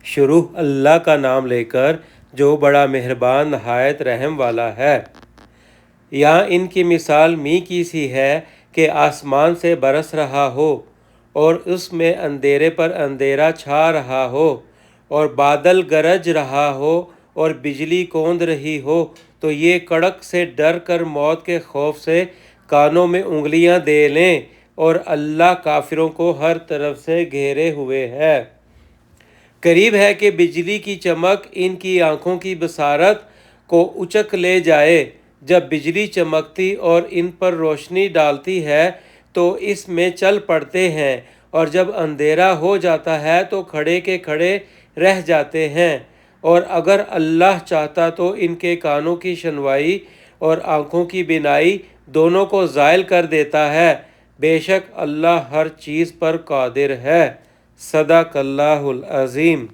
شروع اللہ کا نام لے کر جو بڑا مہربان نہایت رحم والا ہے۔ یہاں ان کی مثال می کی سی ہے کہ آسمان سے برس رہا ہو اور اس میں اندھیرے پر اندھیرا چھا رہا ہو اور بادل گرج رہا ہو اور بجلی کوند رہی ہو تو یہ کڑک سے ڈر کر موت کے خوف سے کانوں میں انگلیاں دے لیں، اور اللہ کافروں کو ہر طرف سے گھیرے ہوئے ہے۔ قریب ہے کہ بجلی کی چمک ان کی آنکھوں کی بصارت کو اچک لے جائے۔ جب بجلی چمکتی اور ان پر روشنی ڈالتی ہے تو اس میں چل پڑتے ہیں، اور جب اندھیرا ہو جاتا ہے تو کھڑے کے کھڑے رہ جاتے ہیں۔ اور اگر اللہ چاہتا تو ان کے کانوں کی شنوائی اور آنکھوں کی بینائی دونوں کو زائل کر دیتا ہے۔ بے شک اللہ ہر چیز پر قادر ہے۔ صدق اللہ العظیم۔